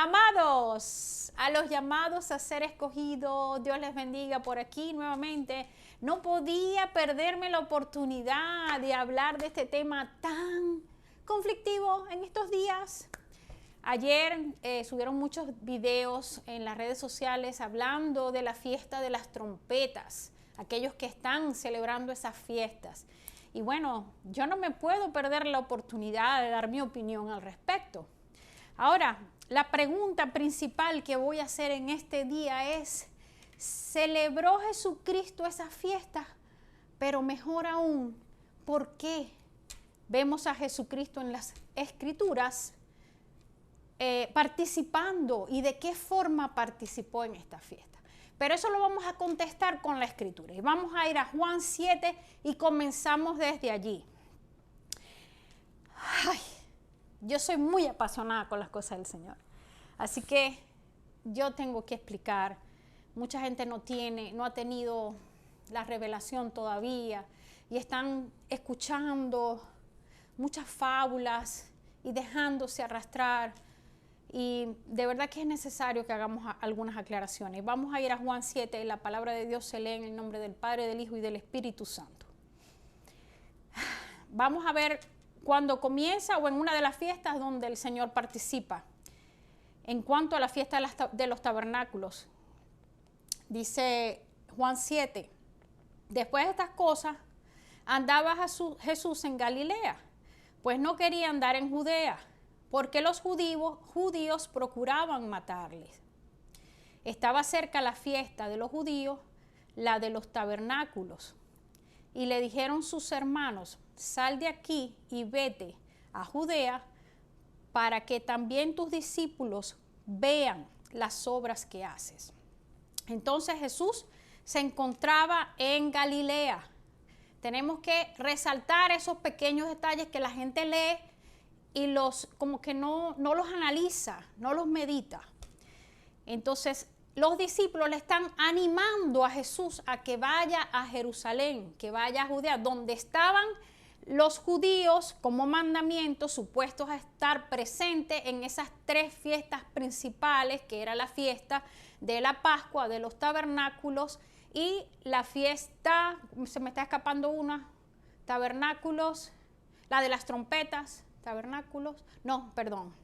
Amados, a los llamados a ser escogidos, Dios les bendiga por aquí nuevamente. No podía perderme la oportunidad de hablar de este tema tan conflictivo en estos días. Ayer subieron muchos videos en las redes sociales hablando de la fiesta de las trompetas, aquellos que están celebrando esas fiestas. Y bueno, yo no me puedo perder la oportunidad de dar mi opinión al respecto. Ahora, la pregunta principal que voy a hacer en este día es, ¿celebró Jesucristo esas fiestas? Pero mejor aún, ¿por qué vemos a Jesucristo en las Escrituras participando y de qué forma participó en esta fiesta? Pero eso lo vamos a contestar con la Escritura. Y vamos a ir a Juan 7 y comenzamos desde allí. Ay, yo soy muy apasionada con las cosas del Señor. Así que yo tengo que explicar. Mucha gente no ha tenido la revelación todavía y están escuchando muchas fábulas y dejándose arrastrar. Y de verdad que es necesario que hagamos algunas aclaraciones. Vamos a ir a Juan 7, la palabra de Dios se lee en el nombre del Padre, del Hijo y del Espíritu Santo. Vamos a ver cuando comienza o en una de las fiestas donde el Señor participa. En cuanto a la fiesta de los tabernáculos, dice Juan 7, después de estas cosas andaba Jesús en Galilea, pues no quería andar en Judea, porque los judíos procuraban matarles. Estaba cerca la fiesta de los judíos, la de los tabernáculos, y le dijeron sus hermanos, sal de aquí y vete a Judea, para que también tus discípulos vean las obras que haces. Entonces Jesús se encontraba en Galilea. Tenemos que resaltar esos pequeños detalles que la gente lee y como que no los analiza, no los medita. Entonces los discípulos le están animando a Jesús a que vaya a Jerusalén, que vaya a Judea, donde estaban los judíos como mandamiento supuestos a estar presentes en esas tres fiestas principales, que era la fiesta de la Pascua, de los tabernáculos y la fiesta, se me está escapando una, tabernáculos, la de las trompetas, tabernáculos, no, perdón,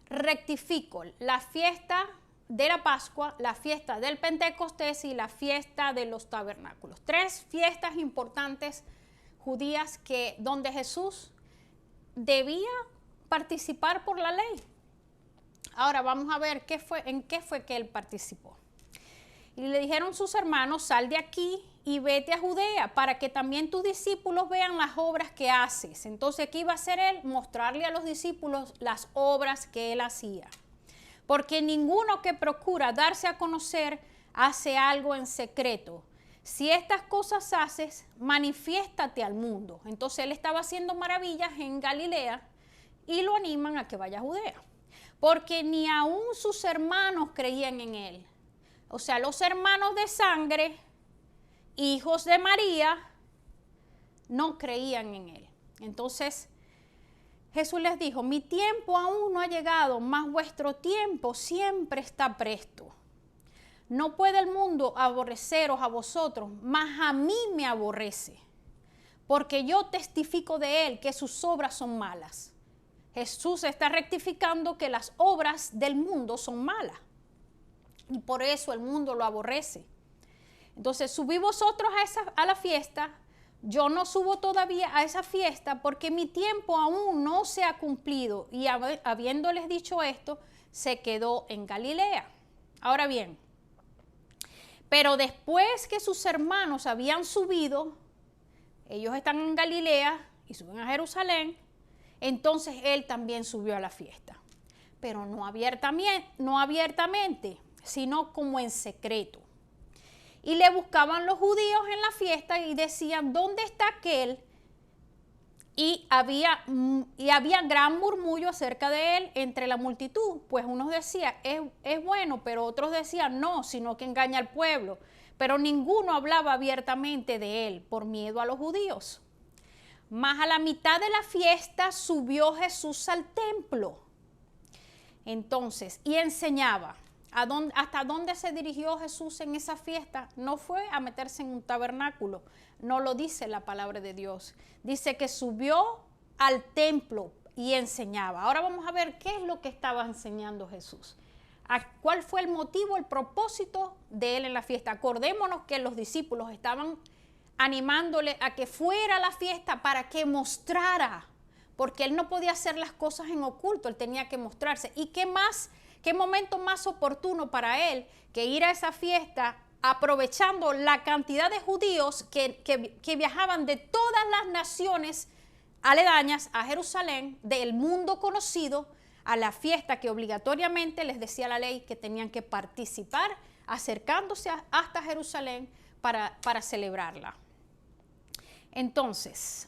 rectifico, la fiesta de la Pascua, la fiesta del Pentecostés y la fiesta de los tabernáculos. Tres fiestas importantes judías donde Jesús debía participar por la ley. Ahora vamos a ver en qué fue que él participó. Y le dijeron sus hermanos, sal de aquí y vete a Judea, para que también tus discípulos vean las obras que haces. Entonces, ¿qué iba a hacer él? Mostrarle a los discípulos las obras que él hacía. Porque ninguno que procura darse a conocer hace algo en secreto. Si estas cosas haces, manifiéstate al mundo. Entonces él estaba haciendo maravillas en Galilea y lo animan a que vaya a Judea. Porque ni aún sus hermanos creían en él. O sea, los hermanos de sangre, hijos de María, no creían en él. Entonces Jesús les dijo, mi tiempo aún no ha llegado, mas vuestro tiempo siempre está presto. No puede el mundo aborreceros a vosotros, mas a mí me aborrece, porque yo testifico de él que sus obras son malas. Jesús está rectificando que las obras del mundo son malas y por eso el mundo lo aborrece. Entonces, subí vosotros a la fiesta, yo no subo todavía a esa fiesta porque mi tiempo aún no se ha cumplido. Y habiéndoles dicho esto, se quedó en Galilea. Ahora bien, pero después que sus hermanos habían subido, ellos están en Galilea y suben a Jerusalén, entonces él también subió a la fiesta. Pero no abiertamente, sino como en secreto. Y le buscaban los judíos en la fiesta y decían, ¿dónde está aquel? Y había gran murmullo acerca de él entre la multitud. Pues unos decían, es bueno, pero otros decían, no, sino que engaña al pueblo. Pero ninguno hablaba abiertamente de él por miedo a los judíos. Mas a la mitad de la fiesta subió Jesús al templo. Entonces, y enseñaba. ¿Hasta dónde se dirigió Jesús en esa fiesta? No fue a meterse en un tabernáculo, no lo dice la palabra de Dios. Dice que subió al templo y enseñaba. Ahora vamos a ver qué es lo que estaba enseñando Jesús. ¿Cuál fue el motivo, el propósito de él en la fiesta? Acordémonos que los discípulos estaban animándole a que fuera a la fiesta para que mostrara, porque él no podía hacer las cosas en oculto, él tenía que mostrarse. ¿Y qué momento más oportuno para él que ir a esa fiesta, aprovechando la cantidad de judíos que viajaban de todas las naciones aledañas a Jerusalén, del mundo conocido, a la fiesta que obligatoriamente les decía la ley que tenían que participar, acercándose hasta Jerusalén para celebrarla? Entonces,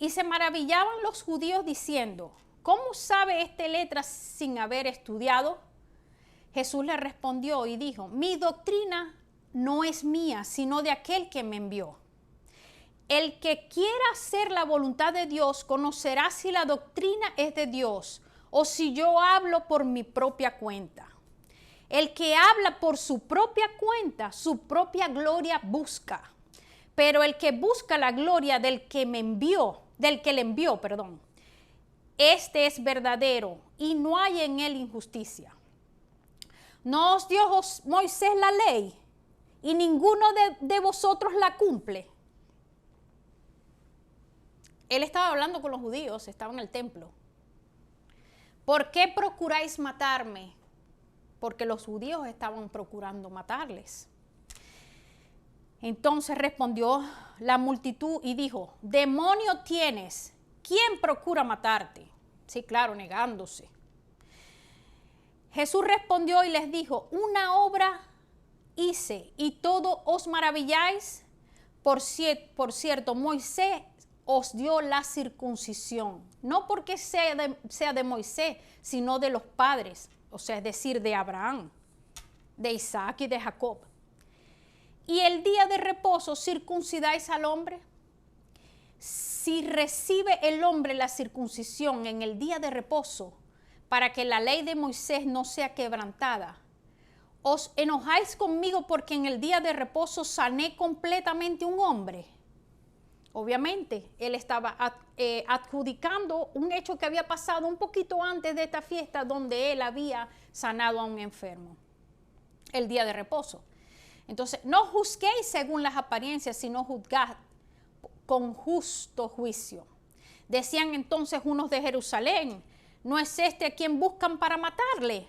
y se maravillaban los judíos diciendo, ¿cómo sabe este letras sin haber estudiado? Jesús le respondió y dijo, mi doctrina no es mía, sino de aquel que me envió. El que quiera hacer la voluntad de Dios conocerá si la doctrina es de Dios o si yo hablo por mi propia cuenta. El que habla por su propia cuenta, su propia gloria busca. Pero el que busca la gloria del que le envió, este es verdadero y no hay en él injusticia. ¿No os dio Moisés la ley y ninguno de vosotros la cumple? Él estaba hablando con los judíos, estaba en el templo. ¿Por qué procuráis matarme? Porque los judíos estaban procurando matarles. Entonces respondió la multitud y dijo, demonio tienes, ¿quién procura matarte? Sí, claro, negándose. Jesús respondió y les dijo, una obra hice y todo os maravilláis. Por cierto, Moisés os dio la circuncisión, no porque sea de Moisés, sino de los padres, o sea, es decir, de Abraham, de Isaac y de Jacob. Y el día de reposo circuncidáis al hombre. Si recibe el hombre la circuncisión en el día de reposo, para que la ley de Moisés no sea quebrantada, ¿os enojáis conmigo porque en el día de reposo sané completamente un hombre? Obviamente, él estaba adjudicando un hecho que había pasado un poquito antes de esta fiesta, donde él había sanado a un enfermo, el día de reposo. Entonces, no juzguéis según las apariencias, sino juzgad con justo juicio. Decían entonces unos de Jerusalén, ¿no es este a quien buscan para matarle?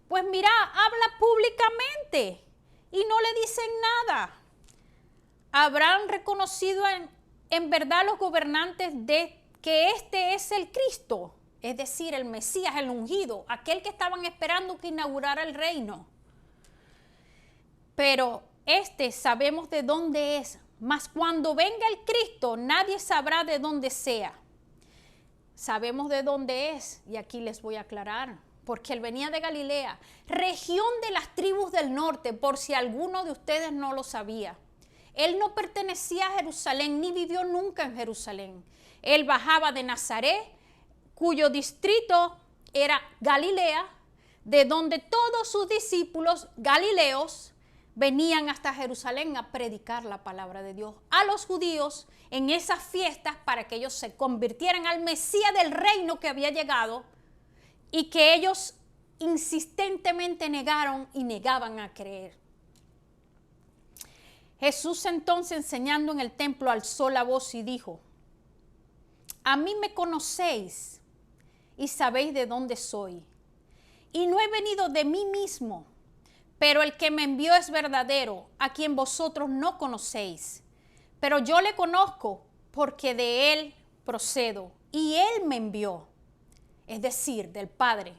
Pues mira, habla públicamente y no le dicen nada. ¿Habrán reconocido en verdad los gobernantes de que este es el Cristo? Es decir, el Mesías, el ungido, aquel que estaban esperando que inaugurara el reino. Pero sabemos de dónde es, mas cuando venga el Cristo nadie sabrá de dónde sea. Sabemos de dónde es, y aquí les voy a aclarar, porque él venía de Galilea, región de las tribus del norte, por si alguno de ustedes no lo sabía. Él no pertenecía a Jerusalén, ni vivió nunca en Jerusalén. Él bajaba de Nazaret, cuyo distrito era Galilea, de donde todos sus discípulos galileos venían hasta Jerusalén a predicar la palabra de Dios a los judíos en esas fiestas para que ellos se convirtieran al Mesías del reino que había llegado y que ellos insistentemente negaron y negaban a creer. Jesús entonces, enseñando en el templo, alzó la voz y dijo, a mí me conocéis y sabéis de dónde soy, y no he venido de mí mismo, pero el que me envió es verdadero, a quien vosotros no conocéis. Pero yo le conozco porque de él procedo y él me envió, es decir, del Padre.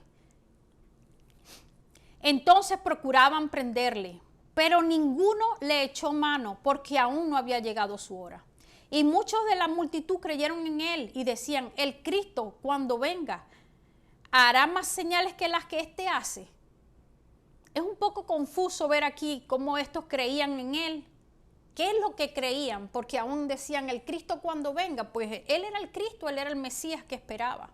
Entonces procuraban prenderle, pero ninguno le echó mano porque aún no había llegado su hora. Y muchos de la multitud creyeron en él y decían, el Cristo cuando venga hará más señales que las que éste hace. Es un poco confuso ver aquí cómo estos creían en él. ¿Qué es lo que creían? Porque aún decían el Cristo cuando venga, pues él era el Cristo, él era el Mesías que esperaba.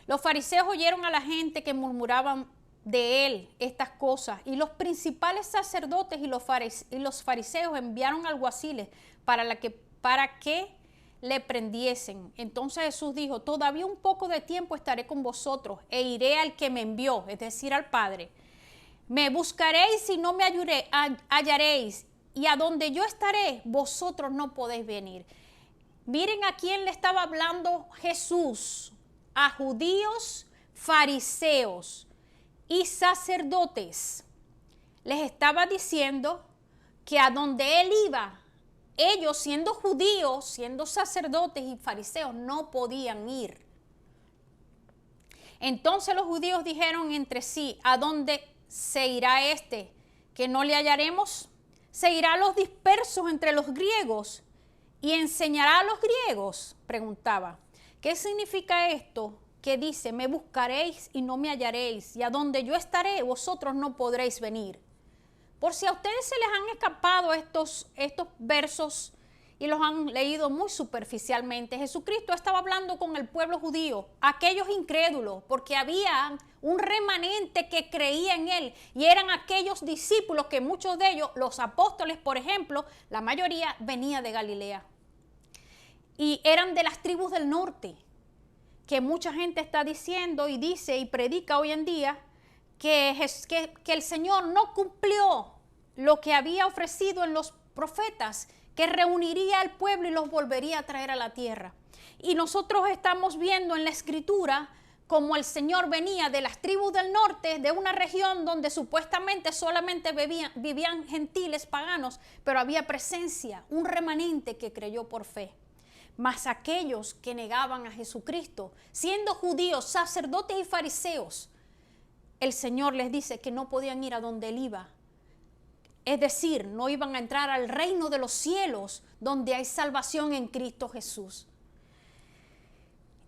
Los fariseos oyeron a la gente que murmuraban de él estas cosas, y los principales sacerdotes y los fariseos enviaron alguaciles para que le prendiesen. Entonces Jesús dijo: todavía un poco de tiempo estaré con vosotros e iré al que me envió, es decir, al Padre. Me buscaréis y no me hallaréis, y a donde yo estaré, vosotros no podéis venir. Miren a quién le estaba hablando Jesús: a judíos, fariseos y sacerdotes. Les estaba diciendo que a donde él iba, ellos, siendo judíos, siendo sacerdotes y fariseos, no podían ir. Entonces los judíos dijeron entre sí: ¿a dónde se irá este, que no le hallaremos? ¿Se irá a los dispersos entre los griegos y enseñará a los griegos? Preguntaba. ¿Qué significa esto que dice: me buscaréis y no me hallaréis, y a donde yo estaré, vosotros no podréis venir? Por si a ustedes se les han escapado estos versos y los han leído muy superficialmente, Jesucristo estaba hablando con el pueblo judío, aquellos incrédulos, porque había un remanente que creía en él, y eran aquellos discípulos que muchos de ellos, los apóstoles por ejemplo, la mayoría venía de Galilea y eran de las tribus del norte, que mucha gente está diciendo y dice y predica hoy en día que el Señor no cumplió lo que había ofrecido en los profetas, que reuniría al pueblo y los volvería a traer a la tierra. Y nosotros estamos viendo en la Escritura como el Señor venía de las tribus del norte, de una región donde supuestamente solamente vivían gentiles paganos, pero había presencia, un remanente que creyó por fe. Mas aquellos que negaban a Jesucristo, siendo judíos, sacerdotes y fariseos, el Señor les dice que no podían ir a donde él iba. Es decir, no iban a entrar al reino de los cielos, donde hay salvación en Cristo Jesús.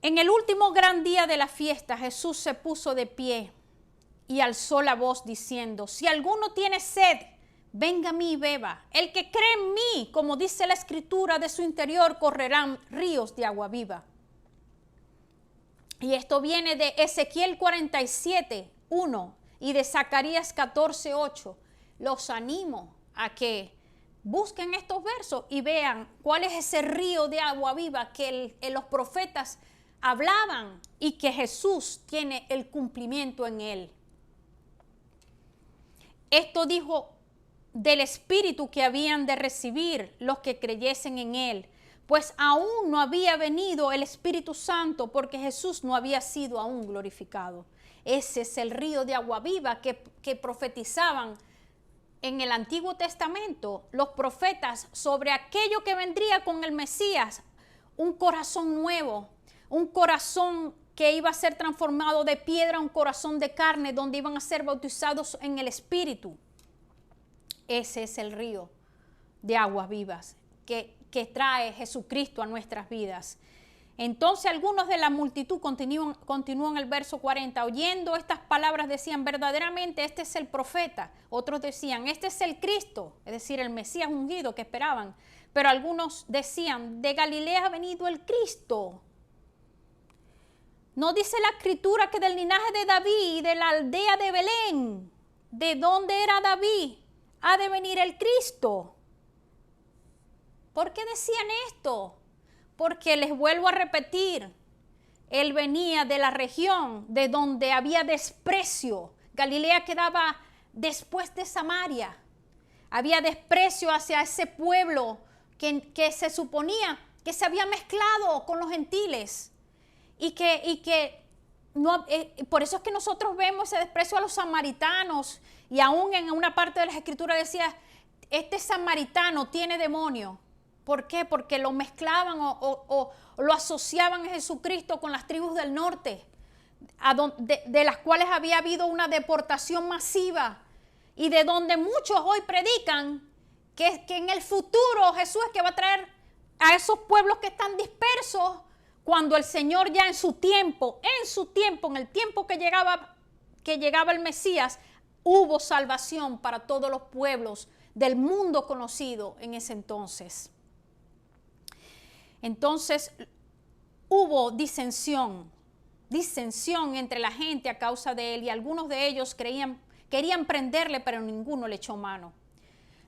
En el último gran día de la fiesta, Jesús se puso de pie y alzó la voz diciendo: si alguno tiene sed, venga a mí y beba. El que cree en mí, como dice la Escritura, de su interior correrán ríos de agua viva. Y esto viene de Ezequiel 47:1 y de Zacarías 14:8. Los animo a que busquen estos versos y vean cuál es ese río de agua viva que los profetas hablaban y que Jesús tiene el cumplimiento en él. Esto dijo del Espíritu que habían de recibir los que creyesen en él, pues aún no había venido el Espíritu Santo, porque Jesús no había sido aún glorificado. Ese es el río de agua viva que profetizaban en el Antiguo Testamento los profetas sobre aquello que vendría con el Mesías, un corazón nuevo, un corazón que iba a ser transformado de piedra a un corazón de carne, donde iban a ser bautizados en el Espíritu. Ese es el río de aguas vivas que trae Jesucristo a nuestras vidas. Entonces algunos de la multitud, continúan el verso 40, oyendo estas palabras decían: verdaderamente este es el profeta. Otros decían: este es el Cristo, es decir, el Mesías ungido que esperaban. Pero algunos decían: de Galilea ha venido el Cristo. ¿No dice la Escritura que del linaje de David y de la aldea de Belén, de donde era David, ha de venir el Cristo? ¿Por qué decían esto? Porque les vuelvo a repetir, él venía de la región de donde había desprecio. Galilea quedaba después de Samaria. Había desprecio hacia ese pueblo que se suponía que se había mezclado con los gentiles. Por eso es que nosotros vemos ese desprecio a los samaritanos. Y aún en una parte de las Escrituras decía: este samaritano tiene demonio. ¿Por qué? Porque lo mezclaban o lo asociaban a Jesucristo con las tribus del norte, de las cuales había habido una deportación masiva, y de donde muchos hoy predican que en el futuro Jesús es que va a traer a esos pueblos que están dispersos, cuando el Señor ya en su tiempo, en el tiempo que llegaba el Mesías, hubo salvación para todos los pueblos del mundo conocido en ese entonces. Entonces hubo disensión disensión entre la gente a causa de él, y algunos de ellos querían prenderle, pero ninguno le echó mano.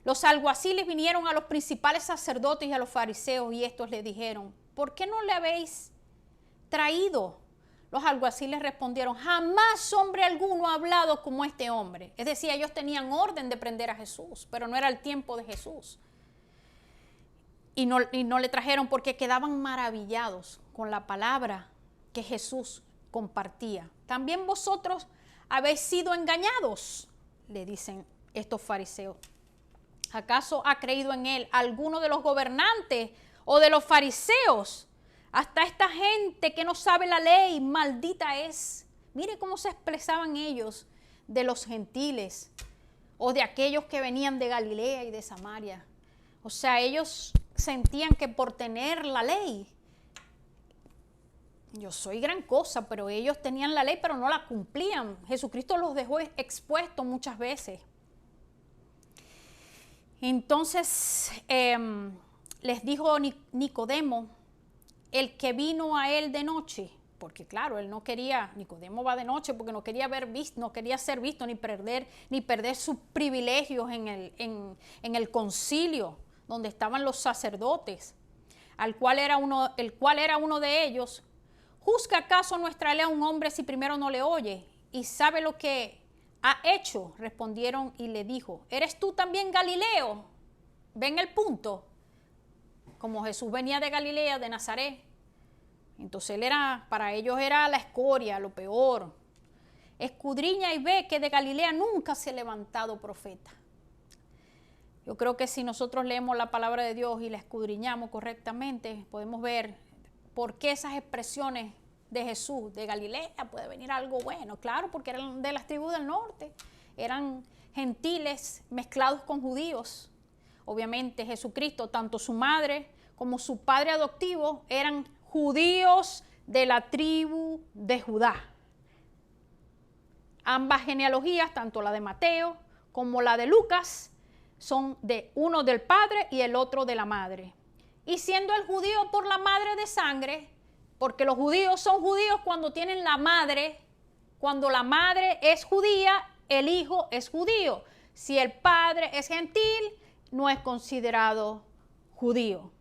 Los alguaciles vinieron a los principales sacerdotes y a los fariseos, y estos le dijeron: ¿por qué no le habéis traído? Los alguaciles respondieron: jamás hombre alguno ha hablado como este hombre. Es decir, ellos tenían orden de prender a Jesús, pero no era el tiempo de Jesús. Y no le trajeron porque quedaban maravillados con la palabra que Jesús compartía. También vosotros habéis sido engañados, le dicen estos fariseos. ¿Acaso ha creído en él alguno de los gobernantes o de los fariseos? Hasta esta gente que no sabe la ley, maldita es. Mire cómo se expresaban ellos de los gentiles o de aquellos que venían de Galilea y de Samaria. O sea, ellos sentían que por tener la ley, yo soy gran cosa, pero ellos tenían la ley pero no la cumplían. Jesucristo los dejó expuestos muchas veces. Entonces les dijo Nicodemo, el que vino a él de noche, porque claro, él no quería, Nicodemo va de noche porque no quería no quería ser visto ni perder sus privilegios en el concilio donde estaban los sacerdotes, el cual era uno de ellos. ¿Juzga acaso nuestra ley a un hombre si primero no le oye y sabe lo que ha hecho? Respondieron y le dijo: ¿eres tú también Galileo? ¿Ven el punto? Como Jesús venía de Galilea, de Nazaret, entonces para ellos era la escoria, lo peor. Escudriña y ve que de Galilea nunca se ha levantado profeta. Yo creo que si nosotros leemos la palabra de Dios y la escudriñamos correctamente, podemos ver por qué esas expresiones de Jesús, de Galilea, puede venir algo bueno. Claro, porque eran de las tribus del norte, eran gentiles mezclados con judíos. Obviamente Jesucristo, tanto su madre como su padre adoptivo, eran judíos de la tribu de Judá. Ambas genealogías, tanto la de Mateo como la de Lucas, son de uno del padre y el otro de la madre. Y siendo el judío por la madre de sangre, porque los judíos son judíos cuando tienen la madre, cuando la madre es judía, el hijo es judío. Si el padre es gentil, no es considerado judío.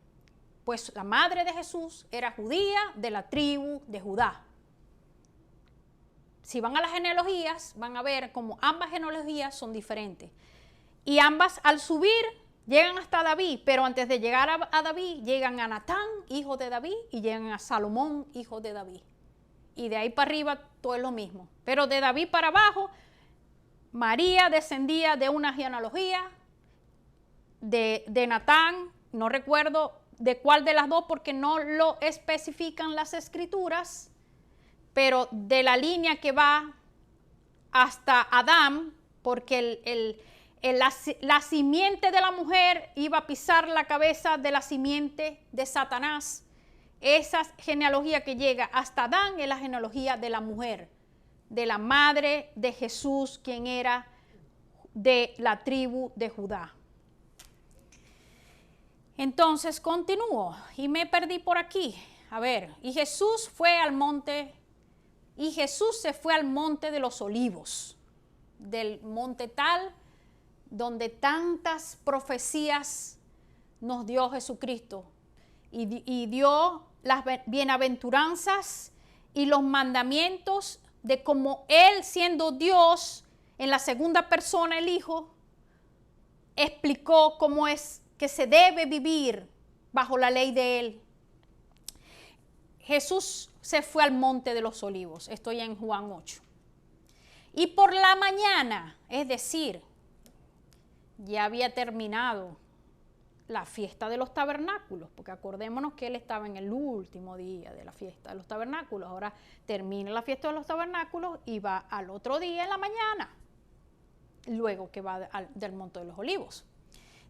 Pues la madre de Jesús era judía de la tribu de Judá. Si van a las genealogías, van a ver cómo ambas genealogías son diferentes. Y ambas al subir llegan hasta David, pero antes de llegar a David, llegan a Natán, hijo de David, y llegan a Salomón, hijo de David. Y de ahí para arriba todo es lo mismo. Pero de David para abajo, María descendía de una genealogía de Natán, no recuerdo de cuál de las dos porque no lo especifican las escrituras, pero de la línea que va hasta Adán, porque la simiente de la mujer iba a pisar la cabeza de la simiente de Satanás. Esa genealogía que llega hasta Adán es la genealogía de la mujer, de la madre de Jesús, quien era de la tribu de Judá. Entonces continúo y me perdí por aquí. A ver, y Jesús se fue al monte de los Olivos, del monte tal donde tantas profecías nos dio Jesucristo y dio las bienaventuranzas y los mandamientos de cómo Él, siendo Dios, en la segunda persona, el Hijo, explicó cómo es que se debe vivir bajo la ley de Él. Jesús se fue al monte de los Olivos, estoy en Juan 8. Y por la mañana, es decir, ya había terminado la fiesta de los tabernáculos, porque acordémonos que Él estaba en el último día de la fiesta de los tabernáculos. Ahora termina la fiesta de los tabernáculos y va al otro día en la mañana, luego que va del monte de los Olivos.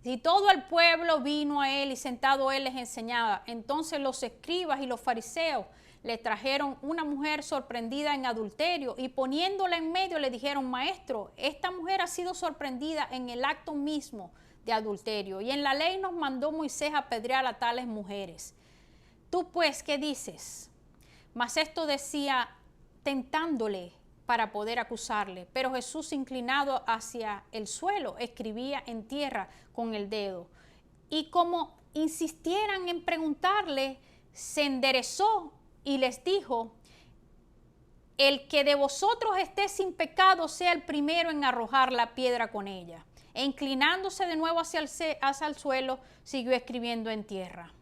Y todo el pueblo vino a Él y sentado Él les enseñaba. Entonces los escribas y los fariseos le trajeron una mujer sorprendida en adulterio y poniéndola en medio le dijeron: Maestro, esta mujer ha sido sorprendida en el acto mismo de adulterio y en la ley nos mandó Moisés apedrear a tales mujeres. Tú pues, ¿qué dices? Mas esto decía tentándole para poder acusarle. Pero Jesús, inclinado hacia el suelo, escribía en tierra con el dedo. Y como insistieran en preguntarle, se enderezó y les dijo: el que de vosotros esté sin pecado sea el primero en arrojar la piedra con ella. E inclinándose de nuevo hacia el suelo, siguió escribiendo en tierra.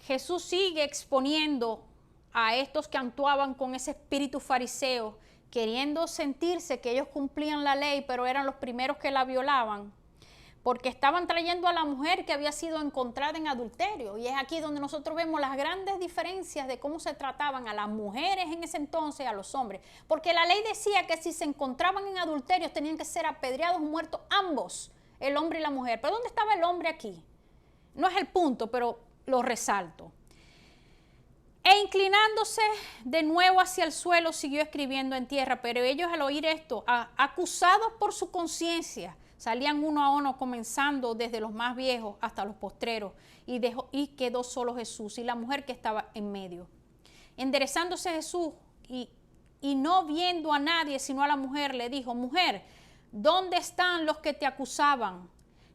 Jesús sigue exponiendo a estos que actuaban con ese espíritu fariseo, queriendo sentirse que ellos cumplían la ley, pero eran los primeros que la violaban, porque estaban trayendo a la mujer que había sido encontrada en adulterio. Y es aquí donde nosotros vemos las grandes diferencias de cómo se trataban a las mujeres en ese entonces y a los hombres. Porque la ley decía que si se encontraban en adulterio tenían que ser apedreados o muertos ambos, el hombre y la mujer. ¿Pero dónde estaba el hombre aquí? No es el punto, pero lo resalto. E inclinándose de nuevo hacia el suelo, siguió escribiendo en tierra. Pero ellos, al oír esto, acusados por su conciencia, salían uno a uno, comenzando desde los más viejos hasta los postreros, y quedó solo Jesús y la mujer que estaba en medio. Enderezándose Jesús y no viendo a nadie sino a la mujer, le dijo: mujer, ¿dónde están los que te acusaban?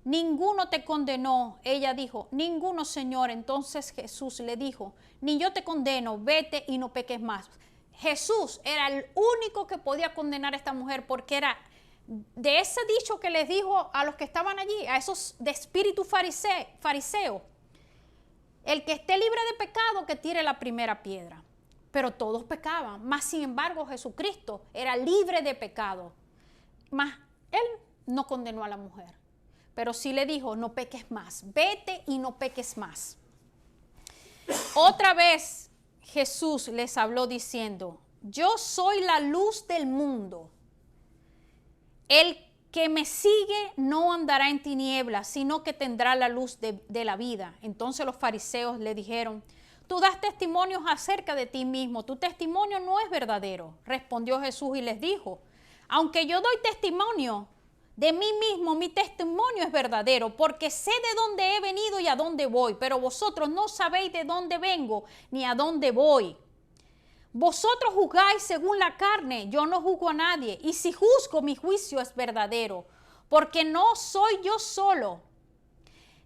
Ninguno te condenó. Ella dijo: ninguno, Señor. Entonces Jesús le dijo: ni yo te condeno, vete y no peques más. Jesús era el único que podía condenar a esta mujer, porque era de ese dicho que les dijo a los que estaban allí, a esos de espíritu fariseo: el que esté libre de pecado, que tire la primera piedra. Pero todos pecaban, mas sin embargo Jesucristo era libre de pecado. Mas él no condenó a la mujer, pero sí le dijo: no peques más, vete y no peques más. Otra vez Jesús les habló diciendo: yo soy la luz del mundo. El que me sigue no andará en tinieblas, sino que tendrá la luz de la vida. Entonces los fariseos le dijeron: tú das testimonios acerca de ti mismo, tu testimonio no es verdadero. Respondió Jesús y les dijo: aunque yo doy testimonio de mí mismo, mi testimonio es verdadero, porque sé de dónde he venido y a dónde voy, pero vosotros no sabéis de dónde vengo ni a dónde voy. Vosotros juzgáis según la carne, yo no juzgo a nadie, y si juzgo, mi juicio es verdadero, porque no soy yo solo,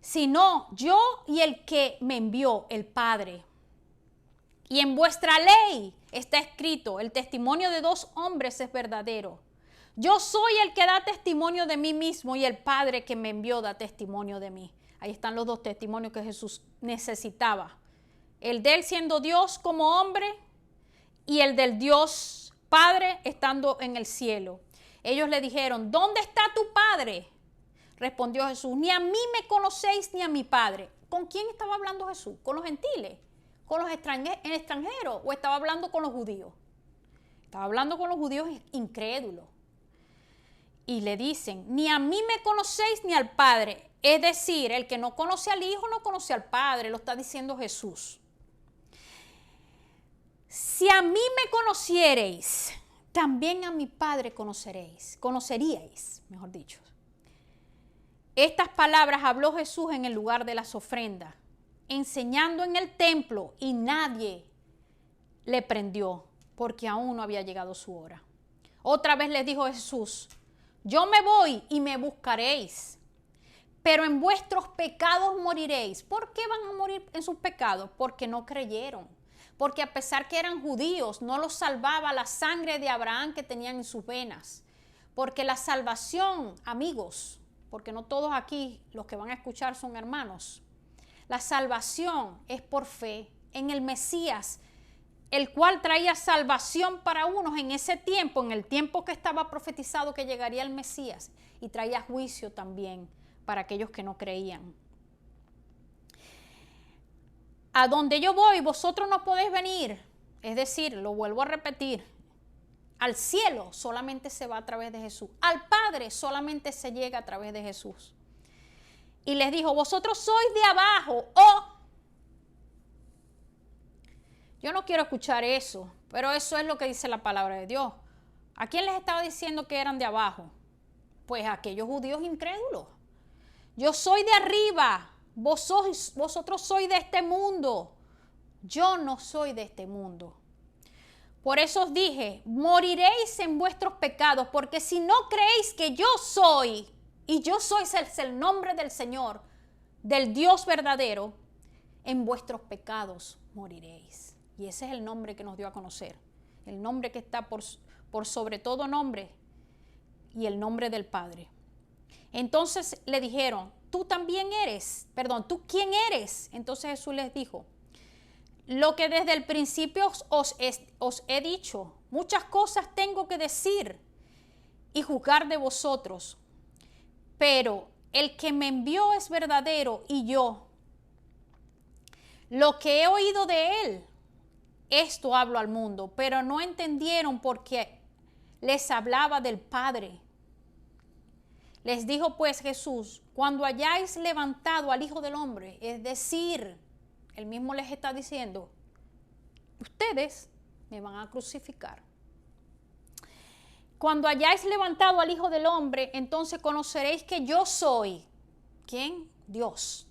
sino yo y el que me envió, el Padre. Y en vuestra ley está escrito: el testimonio de dos hombres es verdadero. Yo soy el que da testimonio de mí mismo, y el Padre que me envió da testimonio de mí. Ahí están los dos testimonios que Jesús necesitaba: el de él siendo Dios como hombre, y el del Dios Padre estando en el cielo. Ellos le dijeron: ¿dónde está tu Padre? Respondió Jesús: ni a mí me conocéis ni a mi Padre. ¿Con quién estaba hablando Jesús? ¿Con los gentiles? ¿Con los extranjeros? ¿O estaba hablando con los judíos? Estaba hablando con los judíos incrédulos. Y le dicen: ni a mí me conocéis ni al Padre. Es decir, el que no conoce al Hijo no conoce al Padre, lo está diciendo Jesús. Si a mí me conociereis, también a mi Padre conoceríais, mejor dicho. Estas palabras habló Jesús en el lugar de las ofrendas, enseñando en el templo, y nadie le prendió, porque aún no había llegado su hora. Otra vez les dijo Jesús: yo me voy y me buscaréis, pero en vuestros pecados moriréis. ¿Por qué van a morir en sus pecados? Porque no creyeron. Porque a pesar que eran judíos, no los salvaba la sangre de Abraham que tenían en sus venas. Porque la salvación, amigos, porque no todos aquí los que van a escuchar son hermanos, la salvación es por fe en el Mesías, el cual traía salvación para unos en ese tiempo, en el tiempo que estaba profetizado que llegaría el Mesías, y traía juicio también para aquellos que no creían. A donde yo voy, vosotros no podéis venir. Es decir, lo vuelvo a repetir: al cielo solamente se va a través de Jesús. Al Padre solamente se llega a través de Jesús. Y les dijo: vosotros sois de abajo. Yo no quiero escuchar eso, pero eso es lo que dice la palabra de Dios. ¿A quién les estaba diciendo que eran de abajo? Pues a aquellos judíos incrédulos. Yo soy de arriba. Vosotros sois de este mundo. Yo no soy de este mundo. Por eso os dije, moriréis en vuestros pecados, porque si no creéis que yo soy, y yo soy es el nombre del Señor, del Dios verdadero, en vuestros pecados moriréis. Y ese es el nombre que nos dio a conocer, el nombre que está por sobre todo nombre, y el nombre del Padre. Entonces le dijeron, ¿tú quién eres? Entonces Jesús les dijo, lo que desde el principio os he dicho, muchas cosas tengo que decir y juzgar de vosotros, pero el que me envió es verdadero y yo, lo que he oído de él, esto hablo al mundo, pero no entendieron porque les hablaba del Padre. Les dijo pues Jesús, cuando hayáis levantado al Hijo del Hombre, es decir, él mismo les está diciendo, ustedes me van a crucificar. Cuando hayáis levantado al Hijo del Hombre, entonces conoceréis que yo soy, ¿quién? Dios.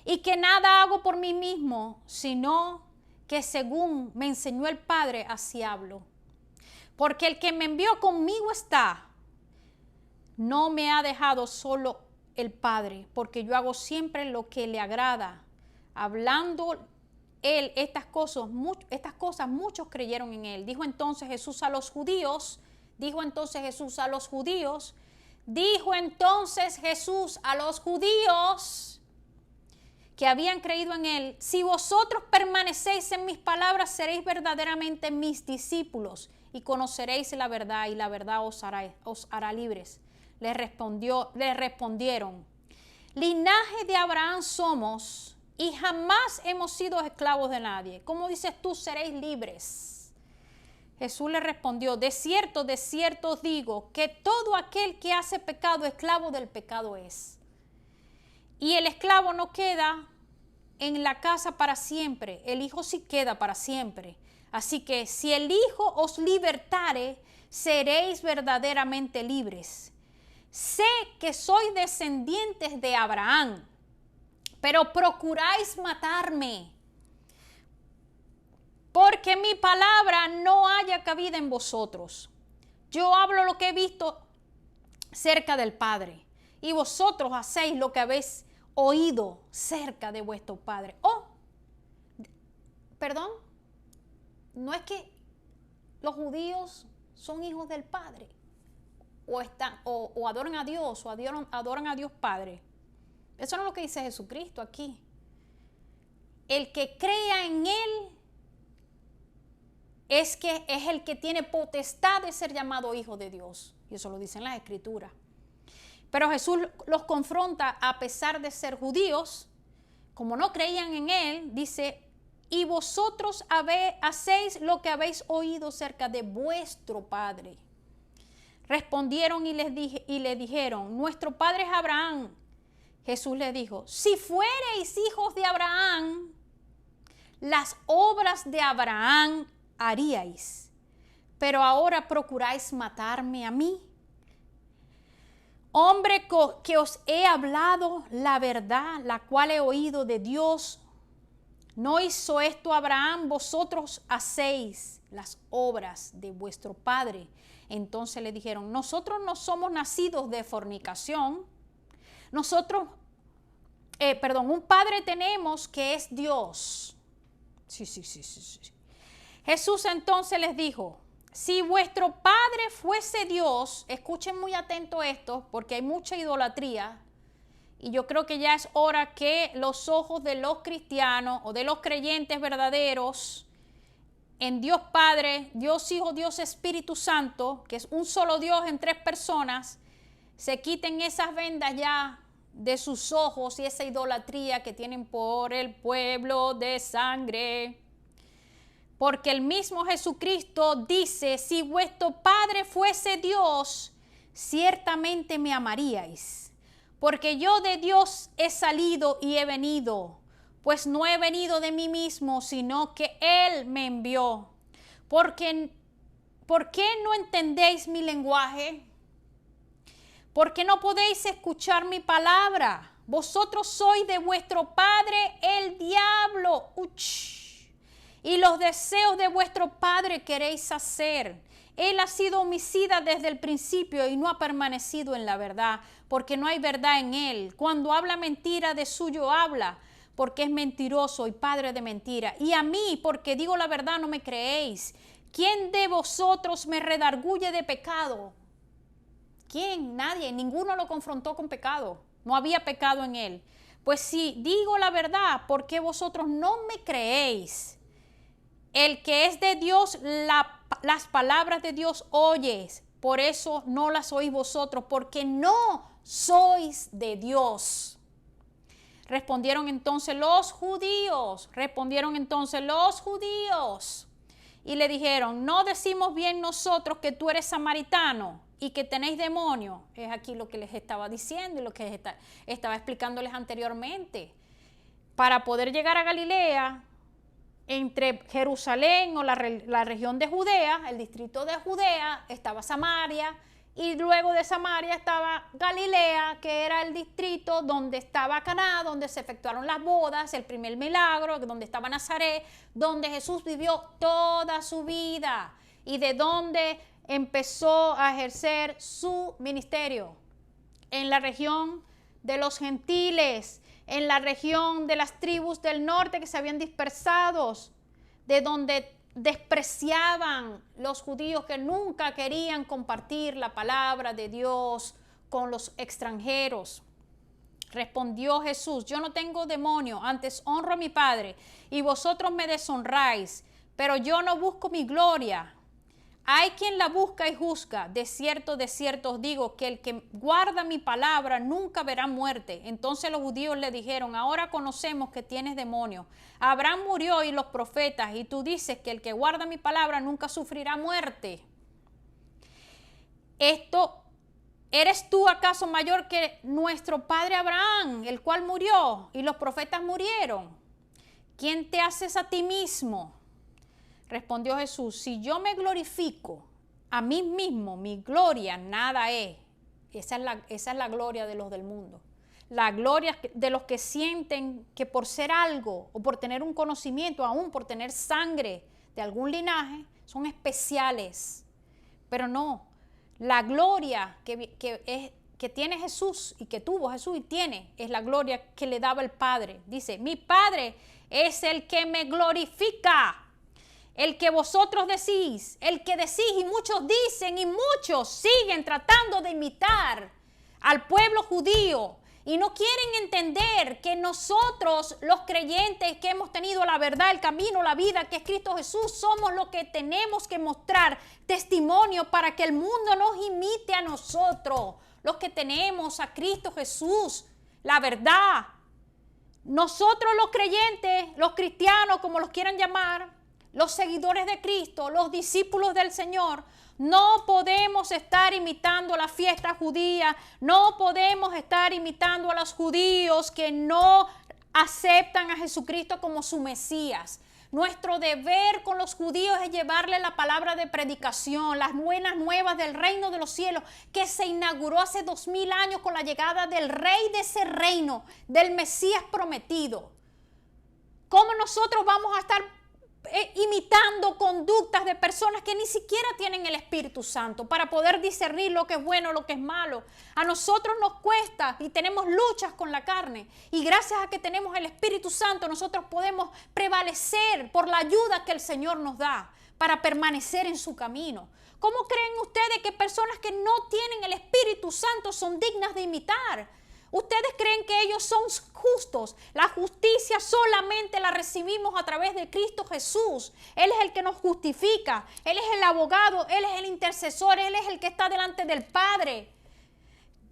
Y que nada hago por mí mismo, sino que según me enseñó el Padre, así hablo. Porque el que me envió conmigo está. No me ha dejado solo el Padre, porque yo hago siempre lo que le agrada. Hablando él estas cosas, muchos creyeron en él. Dijo entonces Jesús a los judíos que habían creído en él, si vosotros permanecéis en mis palabras, seréis verdaderamente mis discípulos y conoceréis la verdad y la verdad os hará libres. Les respondieron, linaje de Abraham somos y jamás hemos sido esclavos de nadie. ¿Cómo dices tú, seréis libres? Jesús le respondió, de cierto os digo, que todo aquel que hace pecado, esclavo del pecado es. Y el esclavo no queda en la casa para siempre, el Hijo sí queda para siempre. Así que si el Hijo os libertare, seréis verdaderamente libres. Sé que sois descendientes de Abraham, pero procuráis matarme, porque mi palabra no haya cabida en vosotros. Yo hablo lo que he visto cerca del Padre, y vosotros hacéis lo que habéis oído cerca de vuestro Padre. Perdón, no es que los judíos son hijos del Padre, o adoran a Dios, o adoran a Dios Padre. Eso no es lo que dice Jesucristo aquí. El que crea en Él es el que tiene potestad de ser llamado hijo de Dios. Y eso lo dicen las Escrituras. Pero Jesús los confronta a pesar de ser judíos, como no creían en Él, dice, y vosotros hacéis lo que habéis oído cerca de vuestro Padre. Respondieron y le dijeron, nuestro padre es Abraham. Jesús les dijo, si fuereis hijos de Abraham, las obras de Abraham haríais, pero ahora procuráis matarme a mí. Hombre que os he hablado la verdad, la cual he oído de Dios, ¿no hizo esto Abraham? Vosotros hacéis las obras de vuestro padre. Entonces le dijeron, nosotros no somos nacidos de fornicación. Un padre tenemos que es Dios. Sí. Jesús entonces les dijo, si vuestro Padre fuese Dios, escuchen muy atento esto, porque hay mucha idolatría, y yo creo que ya es hora que los ojos de los cristianos o de los creyentes verdaderos en Dios Padre, Dios Hijo, Dios Espíritu Santo, que es un solo Dios en tres personas, se quiten esas vendas ya de sus ojos y esa idolatría que tienen por el pueblo de sangre. Porque el mismo Jesucristo dice, si vuestro Padre fuese Dios, ciertamente me amaríais. Porque yo de Dios he salido y he venido, pues no he venido de mí mismo, sino que Él me envió. ¿Por qué no entendéis mi lenguaje? ¿Por qué no podéis escuchar mi palabra? Vosotros sois de vuestro padre el diablo. y los deseos de vuestro padre queréis hacer. Él ha sido homicida desde el principio y no ha permanecido en la verdad, porque no hay verdad en él. Cuando habla mentira, de suyo habla, porque es mentiroso y padre de mentira. Y a mí, porque digo la verdad, no me creéis. ¿Quién de vosotros me redarguye de pecado? ¿Quién? Nadie. Ninguno lo confrontó con pecado. No había pecado en él. Pues si digo la verdad, ¿por qué vosotros no me creéis? El que es de Dios, las palabras de Dios oyes. Por eso no las oís vosotros, porque no sois de Dios. Respondieron entonces los judíos. Y le dijeron, ¿no decimos bien nosotros que tú eres samaritano y que tenéis demonio? Es aquí lo que les estaba diciendo y lo que estaba explicándoles anteriormente. Para poder llegar a Galilea, entre Jerusalén o la región de Judea, el distrito de Judea, estaba Samaria, y luego de Samaria estaba Galilea, que era el distrito donde estaba Caná, donde se efectuaron las bodas, el primer milagro, donde estaba Nazaret, donde Jesús vivió toda su vida y de donde empezó a ejercer su ministerio. En la región de los gentiles, en la región de las tribus del norte que se habían dispersado, de donde despreciaban los judíos que nunca querían compartir la palabra de Dios con los extranjeros. Respondió Jesús, yo no tengo demonio, antes honro a mi Padre y vosotros me deshonráis, pero yo no busco mi gloria. Hay quien la busca y juzga. De cierto os digo que el que guarda mi palabra nunca verá muerte. Entonces los judíos le dijeron, ahora conocemos que tienes demonio. Abraham murió y los profetas, y tú dices que el que guarda mi palabra nunca sufrirá muerte. ¿Eres tú acaso mayor que nuestro padre Abraham, el cual murió y los profetas murieron? ¿Quién te haces a ti mismo? Respondió Jesús, si yo me glorifico a mí mismo, mi gloria nada es. Esa es la gloria de los del mundo. La gloria de los que sienten que por ser algo o por tener un conocimiento, aún por tener sangre de algún linaje, son especiales. Pero no, la gloria que tiene Jesús y que tuvo Jesús y tiene, es la gloria que le daba el Padre. Dice, mi Padre es el que me glorifica. El que vosotros decís, el que decís y muchos dicen y muchos siguen tratando de imitar al pueblo judío y no quieren entender que nosotros los creyentes que hemos tenido la verdad, el camino, la vida que es Cristo Jesús, somos los que tenemos que mostrar testimonio para que el mundo nos imite a nosotros, los que tenemos a Cristo Jesús, la verdad. Nosotros los creyentes, los cristianos, como los quieran llamar, los seguidores de Cristo, los discípulos del Señor, no podemos estar imitando la fiesta judía, no podemos estar imitando a los judíos que no aceptan a Jesucristo como su Mesías. Nuestro deber con los judíos es llevarle la palabra de predicación, las buenas nuevas del reino de los cielos, que se inauguró hace 2000 años con la llegada del rey de ese reino, del Mesías prometido. ¿Cómo nosotros vamos a estar imitando conductas de personas que ni siquiera tienen el Espíritu Santo para poder discernir lo que es bueno, lo que es malo? A nosotros nos cuesta y tenemos luchas con la carne, y gracias a que tenemos el Espíritu Santo nosotros podemos prevalecer por la ayuda que el Señor nos da para permanecer en su camino. ¿Cómo creen ustedes que personas que no tienen el Espíritu Santo son dignas de imitar? ¿Ustedes creen que ellos son justos? La justicia solamente la recibimos a través de Cristo Jesús. Él es el que nos justifica. Él es el abogado, Él es el intercesor, Él es el que está delante del Padre.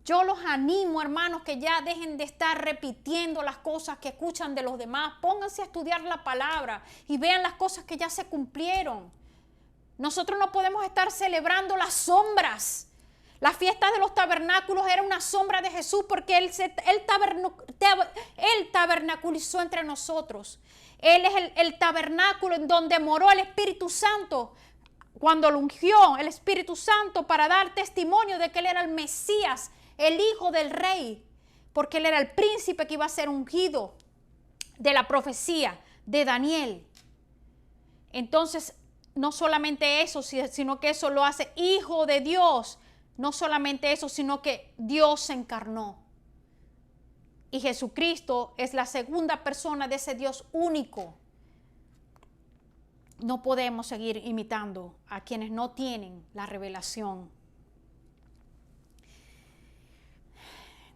Yo los animo, hermanos, que ya dejen de estar repitiendo las cosas que escuchan de los demás. Pónganse a estudiar la palabra y vean las cosas que ya se cumplieron. Nosotros no podemos estar celebrando las sombras. La fiesta de los tabernáculos era una sombra de Jesús porque Él tabernaculizó entre nosotros. Él es el tabernáculo en donde moró el Espíritu Santo cuando lo ungió el Espíritu Santo para dar testimonio de que Él era el Mesías, el Hijo del Rey, porque Él era el príncipe que iba a ser ungido de la profecía de Daniel. Entonces, no solamente eso, sino que eso lo hace hijo de Dios. No solamente eso, sino que Dios se encarnó. Y Jesucristo es la segunda persona de ese Dios único. No podemos seguir imitando a quienes no tienen la revelación.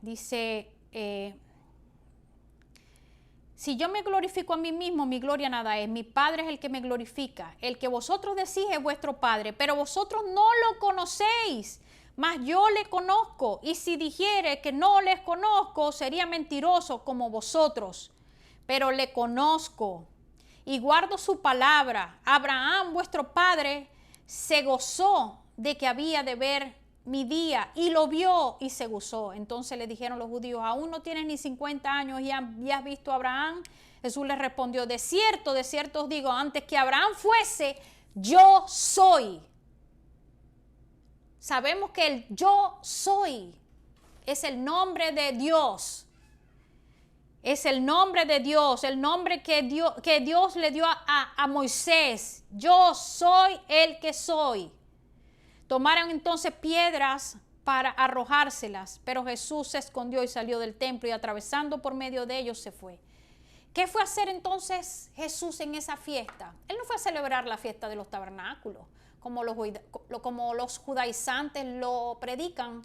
Dice, si yo me glorifico a mí mismo, mi gloria nada es. Mi Padre es el que me glorifica. El que vosotros decís es vuestro Padre, pero vosotros no lo conocéis, mas yo le conozco. Y si dijere que no les conozco, sería mentiroso como vosotros. Pero le conozco y guardo su palabra. Abraham, vuestro padre, se gozó de que había de ver mi día y lo vio y se gozó. Entonces le dijeron los judíos, aún no tienes ni 50 años y has visto a Abraham. Jesús les respondió, de cierto os digo, antes que Abraham fuese, yo soy. Sabemos que el yo soy es el nombre de Dios. Es el nombre de Dios, el nombre que Dios le dio a Moisés. Yo soy el que soy. Tomaron entonces piedras para arrojárselas, pero Jesús se escondió y salió del templo y atravesando por medio de ellos se fue. ¿Qué fue a hacer entonces Jesús en esa fiesta? Él no fue a celebrar la fiesta de los tabernáculos, como los judaizantes lo predican.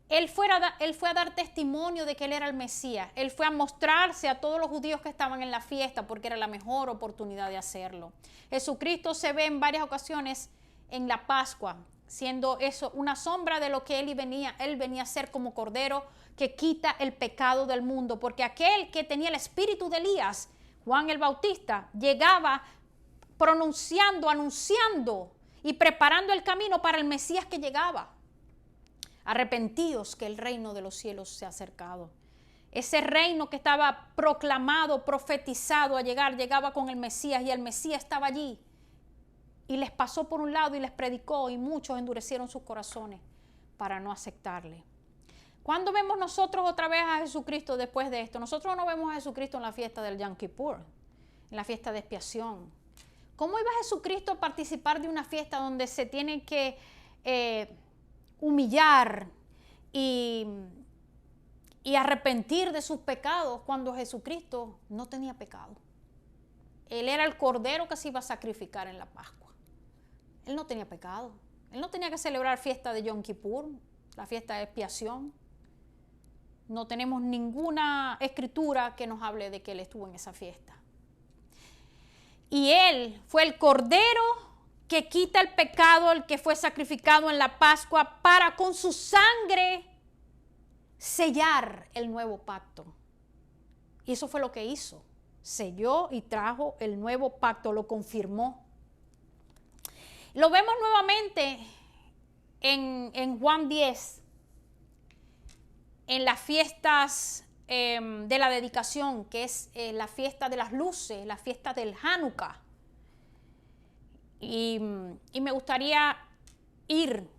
Él fue a dar testimonio de que Él era el Mesías. Él fue a mostrarse a todos los judíos que estaban en la fiesta porque era la mejor oportunidad de hacerlo. Jesucristo se ve en varias ocasiones en la Pascua, siendo eso una sombra de lo que Él venía a ser como Cordero que quita el pecado del mundo. Porque aquel que tenía el espíritu de Elías, Juan el Bautista, llegaba pronunciando, anunciando y preparando el camino para el Mesías que llegaba. Arrepentidos que el reino de los cielos se ha acercado. Ese reino que estaba proclamado, profetizado a llegar, llegaba con el Mesías y el Mesías estaba allí. Y les pasó por un lado y les predicó y muchos endurecieron sus corazones para no aceptarle. ¿Cuándo vemos nosotros otra vez a Jesucristo después de esto? Nosotros no vemos a Jesucristo en la fiesta del Yom Kippur, en la fiesta de expiación. ¿Cómo iba Jesucristo a participar de una fiesta donde se tiene que humillar y arrepentir de sus pecados cuando Jesucristo no tenía pecado? Él era el cordero que se iba a sacrificar en la Pascua. Él no tenía pecado. Él no tenía que celebrar fiesta de Yom Kippur, la fiesta de expiación. No tenemos ninguna escritura que nos hable de que Él estuvo en esa fiesta. Y Él fue el cordero que quita el pecado, el que fue sacrificado en la Pascua para con su sangre sellar el nuevo pacto. Y eso fue lo que hizo. Selló y trajo el nuevo pacto, lo confirmó. Lo vemos nuevamente en Juan 10, en las fiestas de la dedicación, que es la fiesta de las luces, la fiesta del Hanukkah. Y me gustaría ir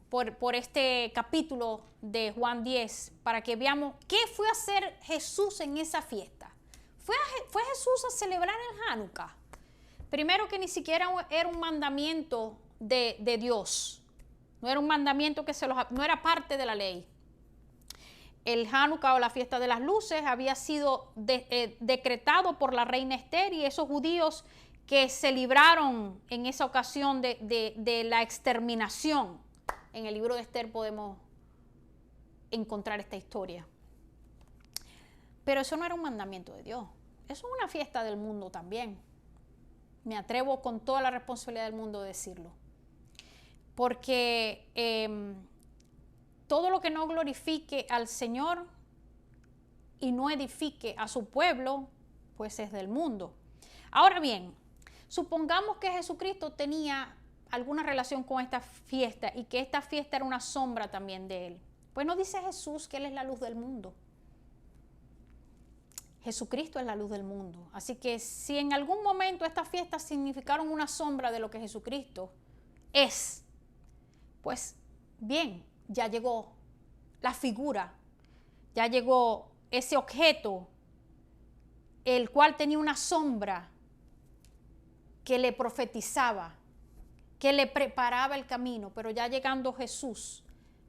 por este capítulo de Juan 10 para que veamos qué fue a hacer Jesús en esa fiesta. ¿Fue Jesús a celebrar el Hanukkah? Primero que ni siquiera era un mandamiento de Dios. No era un mandamiento no era parte de la ley. El Hanukkah o la fiesta de las luces había sido decretado por la reina Esther y esos judíos que se libraron en esa ocasión de la exterminación. En el libro de Esther podemos encontrar esta historia. Pero eso no era un mandamiento de Dios. Eso es una fiesta del mundo también. Me atrevo con toda la responsabilidad del mundo de decirlo. Porque todo lo que no glorifique al Señor y no edifique a su pueblo, pues es del mundo. Ahora bien, supongamos que Jesucristo tenía alguna relación con esta fiesta y que esta fiesta era una sombra también de Él. Pues no dice Jesús que Él es la luz del mundo. Jesucristo es la luz del mundo. Así que si en algún momento estas fiestas significaron una sombra de lo que Jesucristo es, pues bien, ya llegó la figura, ya llegó ese objeto, el cual tenía una sombra que le profetizaba, que le preparaba el camino, pero ya llegando Jesús,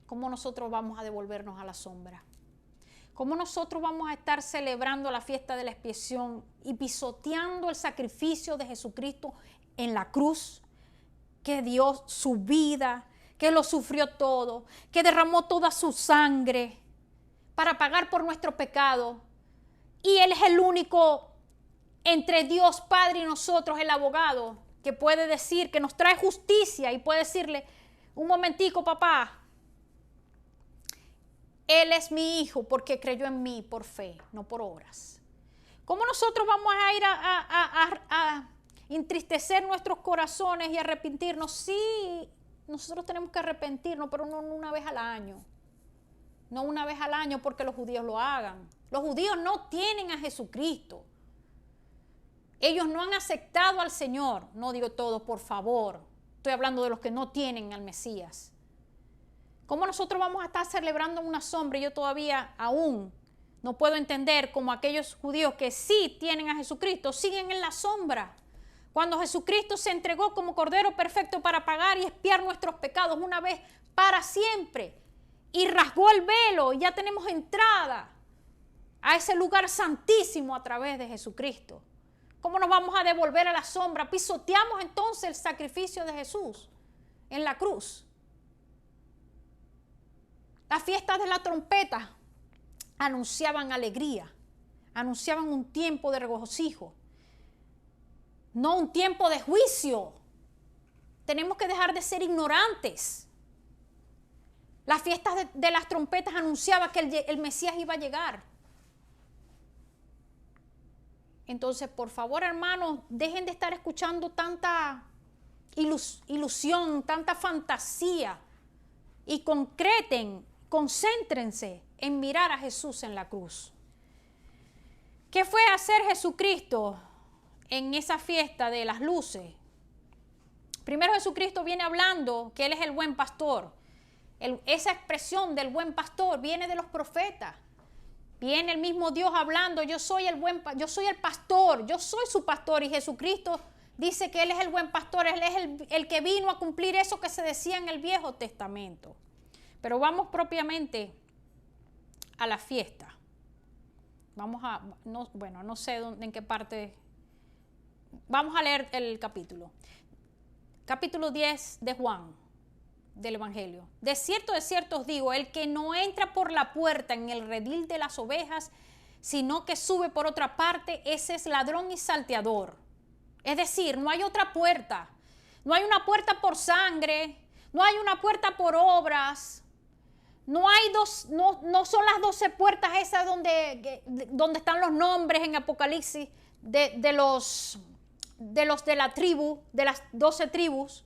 ¿cómo nosotros vamos a devolvernos a la sombra? ¿Cómo nosotros vamos a estar celebrando la fiesta de la expiación y pisoteando el sacrificio de Jesucristo en la cruz, que dio su vida, que lo sufrió todo, que derramó toda su sangre para pagar por nuestro pecado? Y Él es el único entre Dios Padre y nosotros, el abogado, que puede decir, que nos trae justicia y puede decirle, un momentico, papá, Él es mi hijo porque creyó en mí por fe, no por obras. ¿Cómo nosotros vamos a ir a entristecer nuestros corazones y arrepentirnos? Sí, nosotros tenemos que arrepentirnos, pero no una vez al año. No una vez al año porque los judíos lo hagan. Los judíos no tienen a Jesucristo. Ellos no han aceptado al Señor. No digo todos, por favor. Estoy hablando de los que no tienen al Mesías. ¿Cómo nosotros vamos a estar celebrando una sombra? Yo todavía aún no puedo entender cómo aquellos judíos que sí tienen a Jesucristo siguen en la sombra. Cuando Jesucristo se entregó como Cordero perfecto para pagar y expiar nuestros pecados una vez para siempre. Y rasgó el velo y ya tenemos entrada a ese lugar santísimo a través de Jesucristo. ¿Cómo nos vamos a devolver a la sombra? Pisoteamos entonces el sacrificio de Jesús en la cruz. Las fiestas de la trompeta anunciaban alegría, anunciaban un tiempo de regocijo, no un tiempo de juicio. Tenemos que dejar de ser ignorantes. Las fiestas de las trompetas anunciaban que el Mesías iba a llegar. Entonces, por favor, hermanos, dejen de estar escuchando tanta ilusión, tanta fantasía y concéntrense en mirar a Jesús en la cruz. ¿Qué fue hacer Jesucristo en esa fiesta de las luces? Primero Jesucristo viene hablando que Él es el buen pastor. Esa expresión del buen pastor viene de los profetas. Viene el mismo Dios hablando, yo soy el pastor, yo soy su pastor. Y Jesucristo dice que Él es el buen pastor, Él es el que vino a cumplir eso que se decía en el Viejo Testamento. Pero vamos propiamente a la fiesta. No sé en qué parte. Vamos a leer el capítulo. Capítulo 10 de Juan, del Evangelio. De cierto os digo, el que no entra por la puerta en el redil de las ovejas, sino que sube por otra parte, ese es ladrón y salteador. Es decir, no hay otra puerta. No hay una puerta por sangre, no hay una puerta por obras. No son las 12 puertas esas donde están los nombres en Apocalipsis de la tribu, de las 12 tribus.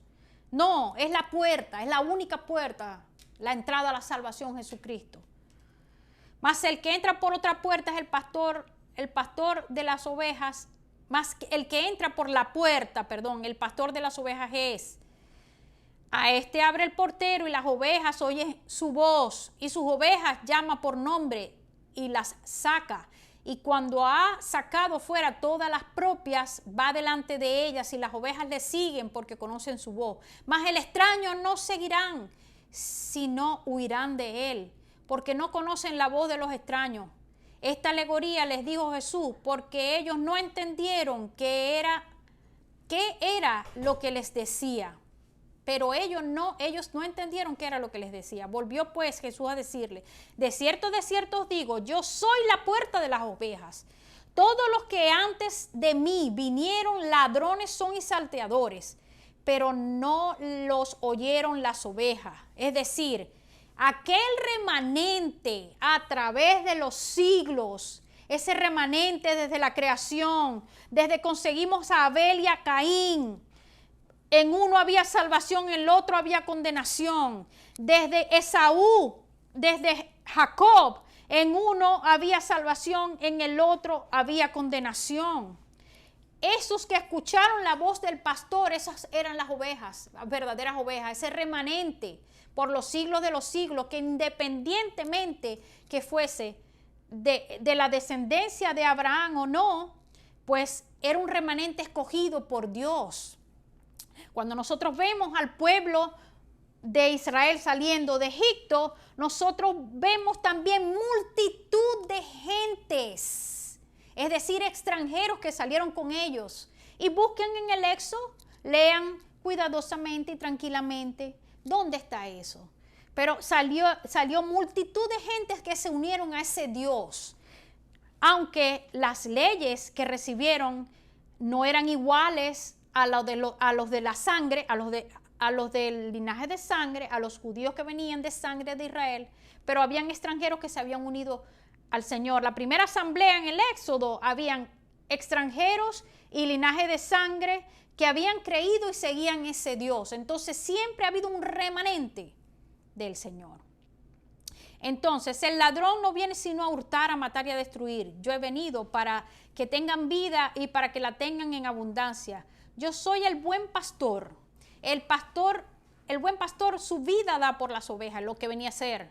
No, es la puerta, es la única puerta, la entrada a la salvación, Jesucristo. Mas el que entra por otra puerta es el pastor de las ovejas. Más el que entra por la puerta, el pastor de las ovejas es. A este abre el portero y las ovejas oyen su voz y sus ovejas llama por nombre y las saca. Y cuando ha sacado fuera todas las propias, va delante de ellas y las ovejas le siguen porque conocen su voz. Mas el extraño no seguirán, sino huirán de él, porque no conocen la voz de los extraños. Esta alegoría les dijo Jesús porque ellos no entendieron qué era lo que les decía. Pero ellos no entendieron qué era lo que les decía. Volvió pues Jesús a decirle, de cierto os digo, yo soy la puerta de las ovejas. Todos los que antes de mí vinieron ladrones son y salteadores, pero no los oyeron las ovejas. Es decir, aquel remanente a través de los siglos, ese remanente desde la creación, desde conseguimos a Abel y a Caín. En uno había salvación, en el otro había condenación. Desde Esaú, desde Jacob, en uno había salvación, en el otro había condenación. Esos que escucharon la voz del pastor, esas eran las ovejas, las verdaderas ovejas, ese remanente por los siglos de los siglos, que independientemente que fuese de la descendencia de Abraham o no, pues era un remanente escogido por Dios. Cuando nosotros vemos al pueblo de Israel saliendo de Egipto, nosotros vemos también multitud de gentes, es decir, extranjeros que salieron con ellos. Y busquen en el Éxodo, lean cuidadosamente y tranquilamente dónde está eso. Pero salió multitud de gentes que se unieron a ese Dios. Aunque las leyes que recibieron no eran iguales a los de la sangre, a los del linaje de sangre, a los judíos que venían de sangre de Israel, pero habían extranjeros que se habían unido al Señor. La primera asamblea en el Éxodo, habían extranjeros y linaje de sangre que habían creído y seguían ese Dios. Entonces siempre ha habido un remanente del Señor. Entonces, el ladrón no viene sino a hurtar, a matar y a destruir. Yo he venido para que tengan vida y para que la tengan en abundancia. Yo soy el buen pastor. El buen pastor su vida da por las ovejas, lo que venía a ser.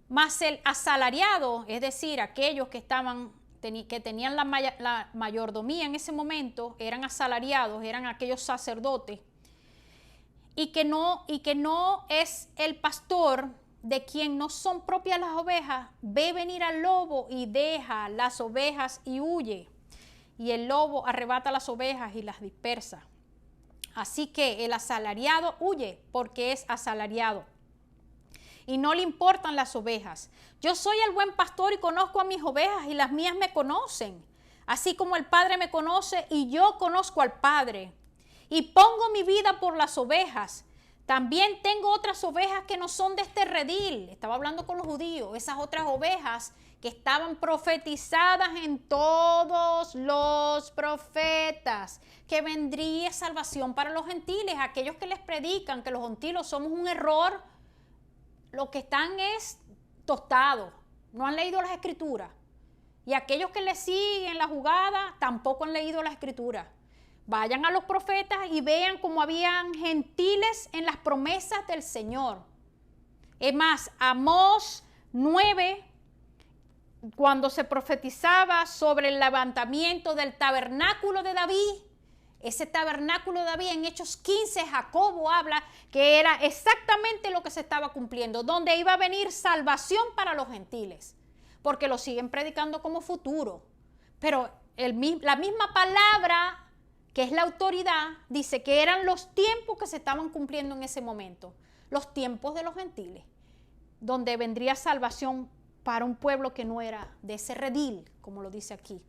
Mas el asalariado, es decir, aquellos que tenían la mayordomía en ese momento, eran asalariados, eran aquellos sacerdotes, y que no es el pastor de quien no son propias las ovejas, ve venir al lobo y deja las ovejas y huye. Y el lobo arrebata las ovejas y las dispersa. Así que el asalariado huye porque es asalariado y no le importan las ovejas. Yo soy el buen pastor y conozco a mis ovejas y las mías me conocen, así como el Padre me conoce y yo conozco al Padre. Y pongo mi vida por las ovejas. También tengo otras ovejas que no son de este redil. Estaba hablando con los judíos. Esas otras ovejas que estaban profetizadas en todos los profetas, que vendría salvación para los gentiles. Aquellos que les predican que los gentiles somos un error, lo que están es tostados. No han leído las escrituras. Y aquellos que les siguen la jugada tampoco han leído las escrituras. Vayan a los profetas y vean cómo habían gentiles en las promesas del Señor. Es más, Amós 9, cuando se profetizaba sobre el levantamiento del tabernáculo de David, ese tabernáculo de David en Hechos 15, Jacobo habla que era exactamente lo que se estaba cumpliendo, donde iba a venir salvación para los gentiles, porque lo siguen predicando como futuro. Pero la misma palabra, que es la autoridad, dice que eran los tiempos que se estaban cumpliendo en ese momento, los tiempos de los gentiles, donde vendría salvación para un pueblo que no era de ese redil, como lo dice aquí.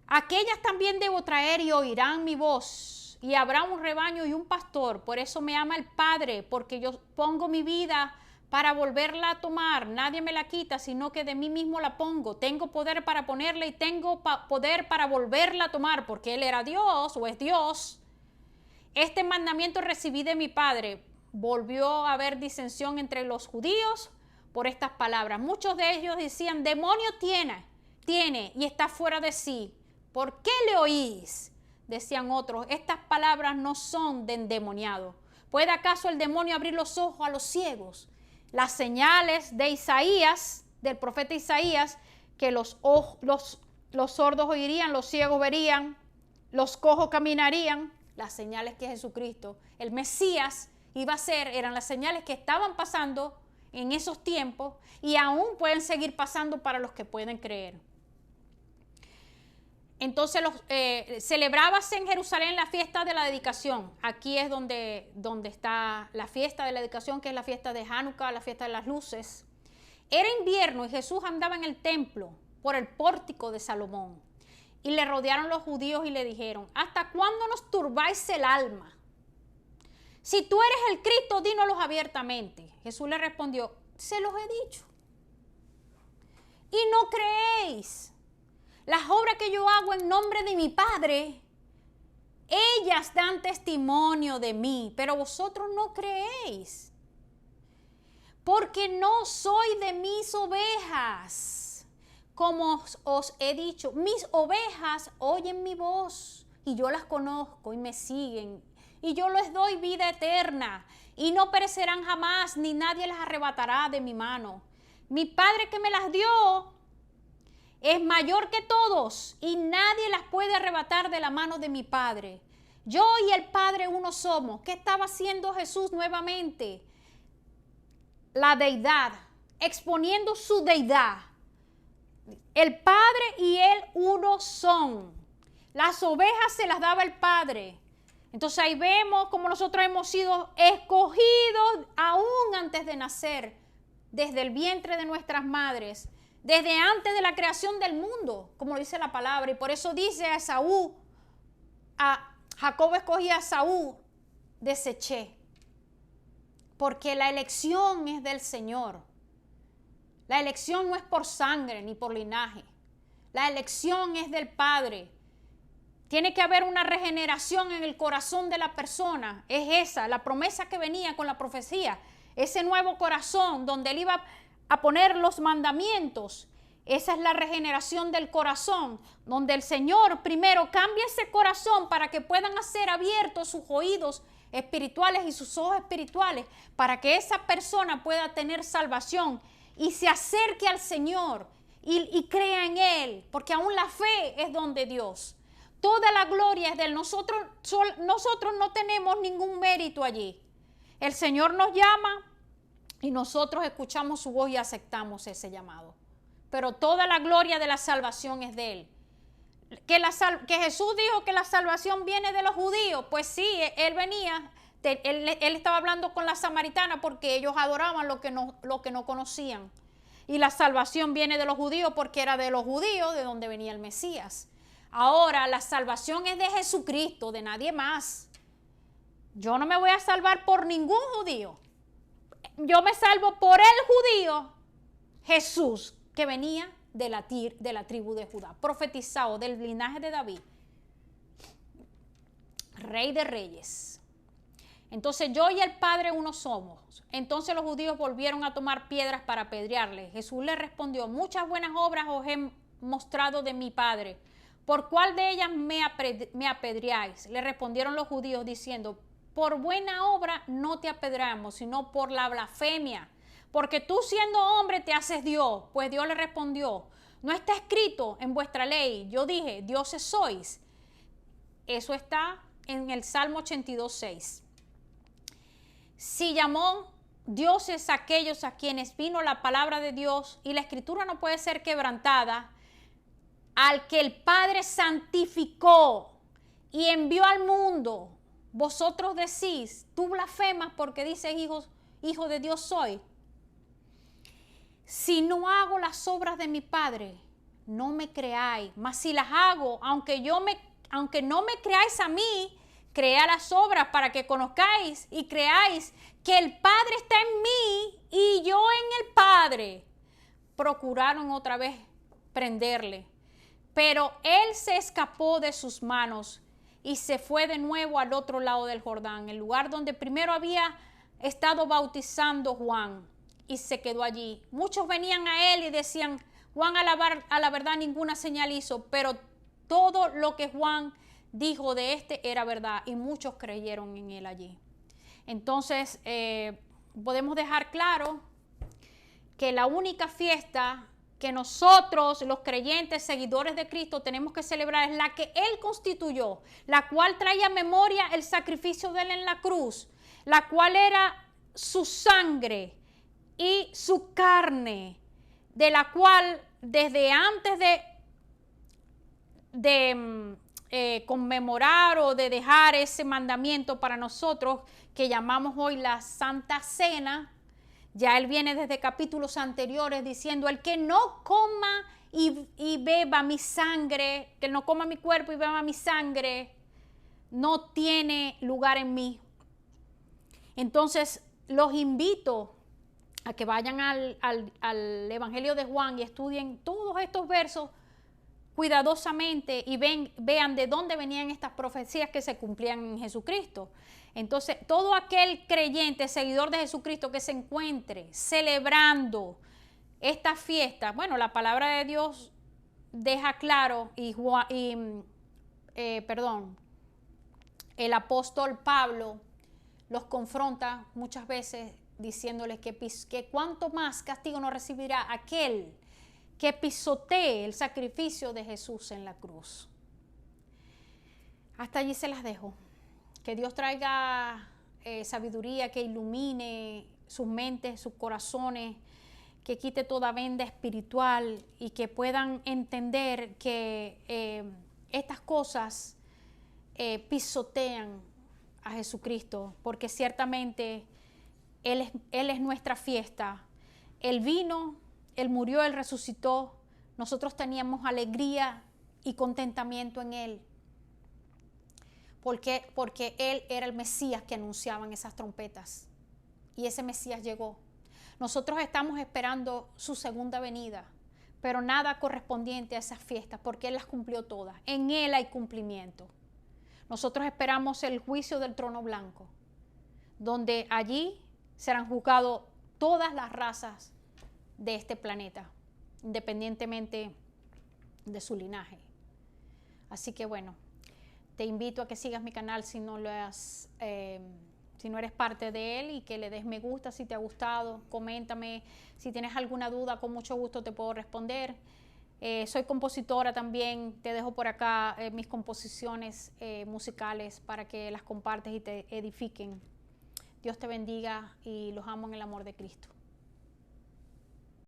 Aquellas también debo traer y oirán mi voz, y habrá un rebaño y un pastor. Por eso me ama el Padre, porque yo pongo mi vida para volverla a tomar. Nadie me la quita, sino que de mí mismo la pongo. Tengo poder para ponerla y tengo poder para volverla a tomar, porque Él era Dios o es Dios. Este mandamiento recibí de mi Padre. Volvió a haber disensión entre los judíos por estas palabras. Muchos de ellos decían, demonio tiene y está fuera de sí. ¿Por qué le oís? Decían otros, estas palabras no son de endemoniado. ¿Puede acaso el demonio abrir los ojos a los ciegos? Las señales de Isaías, del profeta Isaías, que los sordos oirían, los ciegos verían, los cojos caminarían, las señales que Jesucristo, el Mesías, iba a hacer, eran las señales que estaban pasando en esos tiempos y aún pueden seguir pasando para los que pueden creer. Entonces celebrábase en Jerusalén la fiesta de la dedicación. Aquí es donde está la fiesta de la dedicación, que es la fiesta de Hanukkah, la fiesta de las luces. Era invierno y Jesús andaba en el templo por el pórtico de Salomón. Y le rodearon los judíos y le dijeron, ¿hasta cuándo nos turbáis el alma? Si tú eres el Cristo, dínoslo abiertamente. Jesús le respondió, se los he dicho. Y no creéis. Las obras que yo hago en nombre de mi Padre, ellas dan testimonio de mí, pero vosotros no creéis. Porque no soy de mis ovejas. Como os he dicho, mis ovejas oyen mi voz y yo las conozco y me siguen. Y yo les doy vida eterna y no perecerán jamás, ni nadie las arrebatará de mi mano. Mi Padre que me las dio, es mayor que todos y nadie las puede arrebatar de la mano de mi Padre. Yo y el Padre uno somos. ¿Qué estaba haciendo Jesús nuevamente? La deidad, exponiendo su deidad. El Padre y Él uno son. Las ovejas se las daba el Padre. Entonces ahí vemos como nosotros hemos sido escogidos aún antes de nacer, desde el vientre de nuestras madres, desde antes de la creación del mundo, como lo dice la palabra. Y por eso dice a Esaú, a Jacob escogí a Esaú, deseché. Porque la elección es del Señor. La elección no es por sangre ni por linaje. La elección es del Padre. Tiene que haber una regeneración en el corazón de la persona. Es esa, la promesa que venía con la profecía. Ese nuevo corazón donde Él iba a poner los mandamientos. Esa es la regeneración del corazón, donde el Señor primero cambia ese corazón para que puedan hacer abiertos sus oídos espirituales y sus ojos espirituales, para que esa persona pueda tener salvación y se acerque al Señor y crea en Él, porque aún la fe es don de Dios. Toda la gloria es de Él. Nosotros no tenemos ningún mérito allí. El Señor nos llama y nosotros escuchamos su voz y aceptamos ese llamado. Pero toda la gloria de la salvación es de Él. Que Jesús dijo que la salvación viene de los judíos. Pues sí, Él venía, él estaba hablando con la samaritana porque ellos adoraban lo que no conocían. Y la salvación viene de los judíos porque era de los judíos de donde venía el Mesías. Ahora la salvación es de Jesucristo, de nadie más. Yo no me voy a salvar por ningún judío. Yo me salvo por el judío, Jesús, que venía de la tribu de Judá, profetizado del linaje de David, rey de reyes. Entonces yo y el Padre uno somos. Entonces los judíos volvieron a tomar piedras para apedrearle. Jesús les respondió: muchas buenas obras os he mostrado de mi Padre. ¿Por cuál de ellas me apedreáis? Le respondieron los judíos diciendo: por buena obra no te apedreamos, sino por la blasfemia. Porque tú siendo hombre te haces Dios. Pues Dios le respondió: no está escrito en vuestra ley. Yo dije: dioses sois. Eso está en el Salmo 82:6. Si llamó dioses aquellos a quienes vino la palabra de Dios, y la escritura no puede ser quebrantada, al que el Padre santificó y envió al mundo, vosotros decís, tú blasfemas porque dices hijo de Dios soy. Si no hago las obras de mi Padre, no me creáis. Mas si las hago, aunque no me creáis a mí, cread las obras para que conozcáis y creáis que el Padre está en mí y yo en el Padre. Procuraron otra vez prenderle, pero él se escapó de sus manos y se fue de nuevo al otro lado del Jordán, el lugar donde primero había estado bautizando Juan, y se quedó allí. Muchos venían a él y decían: Juan a la verdad ninguna señal hizo, pero todo lo que Juan dijo de este era verdad, y muchos creyeron en él allí. Entonces podemos dejar claro que la única fiesta que nosotros, los creyentes, seguidores de Cristo, tenemos que celebrar es la que Él constituyó, la cual trae a memoria el sacrificio de Él en la cruz, la cual era su sangre y su carne, de la cual desde antes de conmemorar o de dejar ese mandamiento para nosotros que llamamos hoy la Santa Cena, ya Él viene desde capítulos anteriores diciendo: el que no coma y beba mi sangre, que no coma mi cuerpo y beba mi sangre, no tiene lugar en mí. Entonces los invito a que vayan al Evangelio de Juan y estudien todos estos versos cuidadosamente y vean de dónde venían estas profecías que se cumplían en Jesucristo. Entonces, todo aquel creyente, seguidor de Jesucristo que se encuentre celebrando esta fiesta, bueno, la palabra de Dios deja claro el apóstol Pablo los confronta muchas veces diciéndoles que cuánto más castigo no recibirá aquel que pisotee el sacrificio de Jesús en la cruz. Hasta allí se las dejo. Que Dios traiga sabiduría, que ilumine sus mentes, sus corazones, que quite toda venda espiritual y que puedan entender que estas cosas pisotean a Jesucristo, porque ciertamente Él es nuestra fiesta. Él vino, Él murió, Él resucitó. Nosotros teníamos alegría y contentamiento en Él. Porque Él era el Mesías que anunciaban esas trompetas. Y ese Mesías llegó. Nosotros estamos esperando su segunda venida, pero nada correspondiente a esas fiestas, porque Él las cumplió todas. En Él hay cumplimiento. Nosotros esperamos el juicio del trono blanco, donde allí serán juzgados todas las razas de este planeta, independientemente de su linaje. Así que bueno, te invito a que sigas mi canal si no eres parte de él, y que le des me gusta si te ha gustado. Coméntame si tienes alguna duda, con mucho gusto te puedo responder. Soy compositora también, te dejo por acá mis composiciones musicales para que las compartes y te edifiquen. Dios te bendiga y los amo en el amor de Cristo.